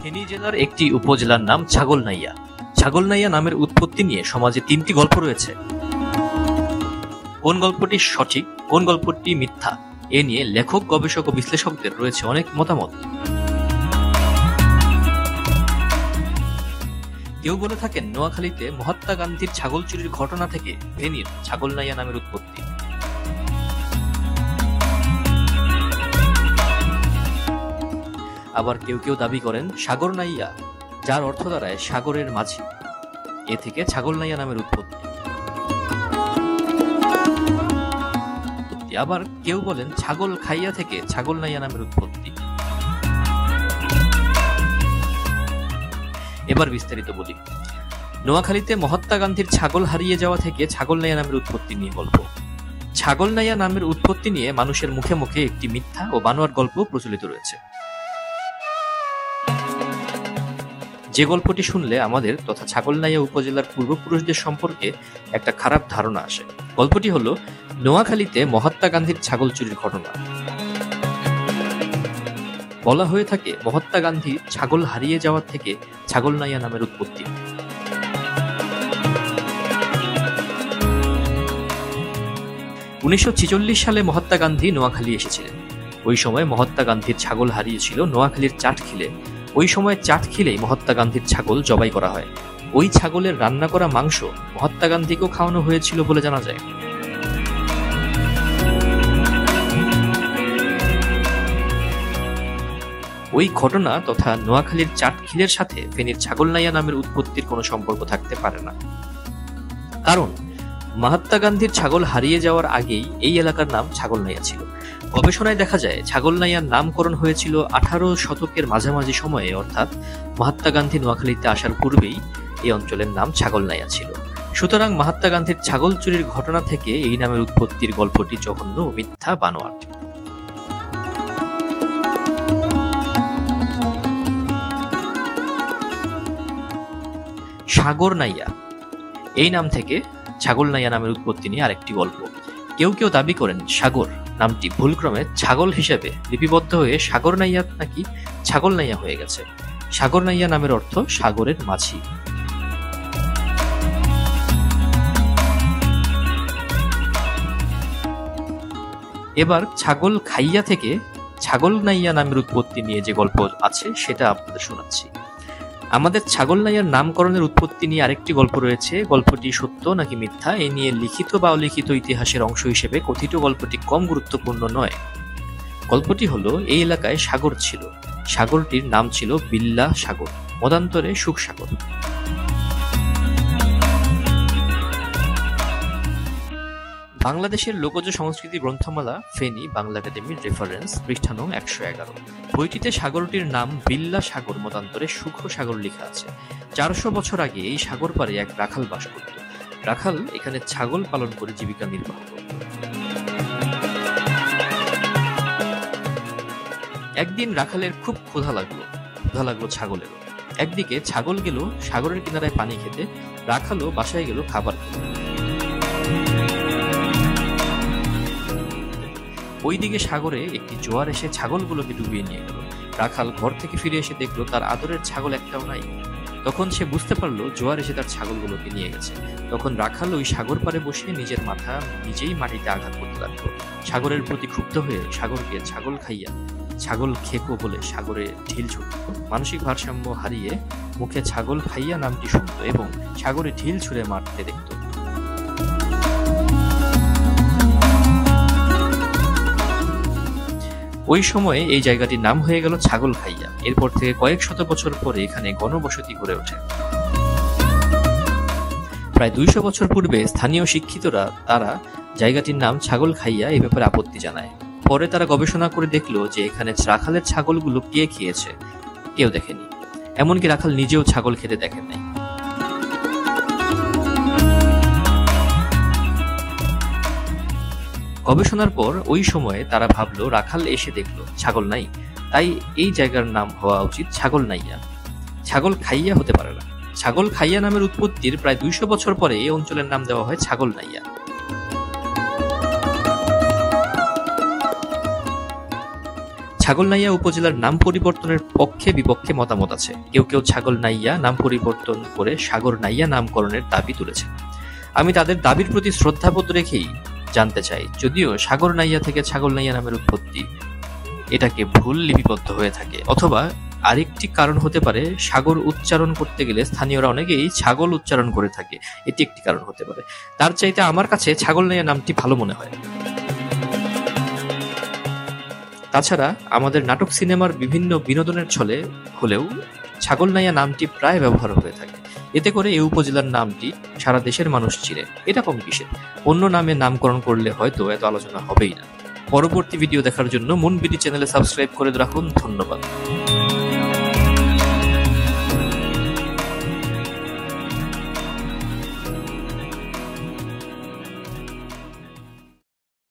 ফেনী জেলার একটি উপজেলার নাম ছাগলনাইয়া। ছাগলনাইয়া নামের উৎপত্তি নিয়ে সমাজে তিনটি গল্প রয়েছে। কোন গল্পটি সঠিক, কোন গল্পটি মিথ্যা, এ নিয়ে লেখক, গবেষক ও বিশ্লেষকদের রয়েছে অনেক মতামত। কেউ বলে থাকেন নোয়াখালীতে মহাত্মা গান্ধীর ছাগল চুরির ঘটনা থেকে ফেনীর ছাগলনাইয়া নামের উৎপত্তি। আবার কেউ কেউ দাবি করেন সাগরনাইয়া, যার অর্থ দাঁড়ায় সাগরের মাঝি, এ থেকে ছাগলনাইয়া নামের উৎপত্তি। আবার কেউ বলেন ছাগল খাইয়া থেকে ছাগলনাইয়া নামের উৎপত্তি। এবার বিস্তারিত বলি। নোয়াখালীতে মহাত্মা গান্ধীর ছাগল হারিয়ে যাওয়া থেকে ছাগলনাইয়া নামের উৎপত্তি নিয়ে গল্প। ছাগলনাইয়া নামের উৎপত্তি নিয়ে মানুষের মুখে মুখে একটি মিথ্যা ও বানোয়ার গল্প প্রচলিত রয়েছে। যে গল্পটি শুনলে আমাদের তথা ছাগলনাইয়া উপজেলার পূর্বপুরুষদের সম্পর্কে একটা খারাপ ধারণা আসে। গল্পটি হলো নোয়াখালীতে মহাত্মা গান্ধীর ছাগল চুরির ঘটনা। বলা হয়ে থাকে মহাত্মা গান্ধী ছাগল হারিয়ে যাওয়া থেকে ছাগলনাইয়া নামের উৎপত্তি। উনিশশো সালে মহাত্মা গান্ধী নোয়াখালী এসেছিলেন। ওই সময় মহাত্মা গান্ধীর ছাগল হারিয়েছিল নোয়াখালীর চাটখিলে। ওই সময় চাটখিলেই মহাত্মা গান্ধীর ছাগল জবাই করা হয়। ওই ছাগলের রান্না করা মাংস মহাত্মা গান্ধীকেও খাওয়ানো হয়েছিল বলে জানা যায়। ওই ঘটনা তথা নোয়াখালীর চাটখিলের সাথে ফেনীর ছাগলনাইয়া নামের উৎপত্তির কোনো সম্পর্ক থাকতে পারে না। কারণ মহাত্মা গান্ধীর ছাগল হারিয়ে যাওয়ার আগেই এই এলাকার নাম ছাগলনাইয়া ছিল। গবেষণায় দেখা যায় ছাগলনাইয়ার নামকরণ হয়েছিল 18 শতকের মাঝামাঝি সময়ে, অর্থাৎ মহাত্মা গান্ধী নোয়াখালীতে আসার পূর্বেই এই অঞ্চলের নাম ছাগলনাইয়া ছিল। সুতরাং মহাত্মা গান্ধীর ছাগল চুরির ঘটনা থেকে এই নামের উৎপত্তির গল্পটি জঘন্য, মিথ্যা, বানোয়ার। সাগরনাইয়া এই নাম থেকে ছাগলনাইয়া নামের উৎপত্তি নিয়ে আরেকটি গল্প। কেউ কেউ দাবি করেন সাগর নামটি ভুলক্রমে ছাগল হিসেবে লিপিবদ্ধ হয়ে সাগরনাইয়া নাকি ছাগলনাইয়া হয়ে গেছে। সাগরনাইয়া নামের অর্থ সাগরের মাঝি। এবার ছাগল খাইয়া থেকে ছাগলনাইয়া নামের উৎপত্তি নিয়ে যে গল্প আছে সেটা আপনাদের শোনাচ্ছি। আমাদের ছাগলনাইয়ার নামকরণের উৎপত্তি নিয়ে আরেকটি গল্প রয়েছে। গল্পটি সত্য নাকি মিথ্যা এ নিয়ে লিখিত বা অলিখিত ইতিহাসের অংশ হিসেবে কথিত গল্পটি কম গুরুত্বপূর্ণ নয়। গল্পটি হলো এই এলাকায় সাগর ছিল। সাগরটির নাম ছিল বিল্লা সাগর, মতান্তরে সুখ সাগর। বাংলাদেশের লোকজ সংস্কৃতি গ্রন্থমালা ফেনী বাংলা একাডেমির রেফারেন্স, পৃষ্ঠা নং 111। বইটিতে সাগরটির নাম বিল্লা সাগর, মতান্তরে সুখ সাগর লেখা আছে। 400 বছর আগে এই সাগর পারে এক রাখাল বাস করত। রাখাল এখানে ছাগল পালন করে জীবিকা নির্বাহ করত। একদিন রাখালের খুব ক্ষুধা লাগলো ছাগলেরও। একদিকে ছাগল গেল সাগরের কিনারায় পানি খেতে, রাখালও বাসায় গেল খাবার খেতে। ওইদিকে সাগরে একটি জোয়ার এসে ছাগলগুলোকে ডুবিয়ে নিয়ে গেল। রাখাল ঘর থেকে ফিরে এসে দেখলো তার আদরের ছাগল একটাও নাই। তখন সে বুঝতে পারলো জোয়ার এসে তার ছাগলগুলোকে নিয়ে গেছে। তখন রাখাল ওই সাগর পাড়ে বসে নিজের মাথা নিজেই মাটিতে আঘাত করতে লাগলো। সাগরের প্রতি ক্ষুব্ধ হয়ে সাগরকে ছাগল খাইয়া ছাগল খেকো বলে সাগরে ঢিল ছুটত। মানসিক ভারসাম্য হারিয়ে মুখে ছাগল খাইয়া নামটি শুনত এবং সাগরে ঢিল ছুঁড়ে মারতে দেখত। ওই সময়ে এই জায়গাটির নাম হয়ে গেল ছাগল খাইয়া। এরপর থেকে কয়েক শত বছর পরে এখানে গণবসতি গড়ে ওঠে। প্রায় 200 বছর পূর্বে স্থানীয় শিক্ষিতরা তারা জায়গাটির নাম ছাগল খাইয়া এই ব্যাপারে আপত্তি জানায়। পরে তারা গবেষণা করে দেখলো যে এখানে রাখালের ছাগলগুলো কে খেয়েছে কেউ দেখেনি, এমনকি রাখাল নিজেও ছাগল খেতে দেখেন নাই। গবেষণার পর ওই সময়ে তারা ভাবলো রাখাল এসে দেখলো ছাগল নাই, তাই এই জায়গার নাম হওয়া উচিত ছাগলনাইয়া। ছাগল খাইয়া হতে পারে না। ছাগল খাইয়া নামের উৎপত্তির প্রায় 200 বছর পরে এই অঞ্চলের নাম দেওয়া হয় ছাগলনাইয়া। ছাগলনাইয়া উপজেলার নাম পরিবর্তনের পক্ষে বিপক্ষে মতামত আছে। কেউ কেউ ছাগলনাইয়া নাম পরিবর্তন করে সাগরনাইয়া নামকরণের দাবি তুলেছে। আমি তাদের দাবির প্রতি শ্রদ্ধাবোধ রেখেই জানতে চাই, যদিও সাগরনাইয়া থেকে ছাগলনাইয়া নামের উৎপত্তি, এটাকে ভুল লিপিবদ্ধ হয়ে থাকে, অথবা আরেকটি কারণ হতে পারে সাগর উচ্চারণ করতে গেলে স্থানীয়রা অনেকেই ছাগল উচ্চারণ করে থাকে, এটি একটি কারণ হতে পারে। তার চাইতে আমার কাছে ছাগলনাইয়া নামটি ভালো মনে হয়। তাছাড়া আমাদের নাটক সিনেমার বিভিন্ন বিনোদনের ছলে হলেও ছাগলনাইয়া নামটি প্রায় ব্যবহার হয়ে থাকে। এতে করে এই উপজেলার নামটি সারা দেশের মানুষ চিনে, এটা কম কিসের। অন্য নামে নামকরণ করলে হয়তো এত আলোচনা হবেই না। পরবর্তী ভিডিও দেখার জন্য মুনবিডি চ্যানেলে সাবস্ক্রাইব করে রাখুন। ধন্যবাদ।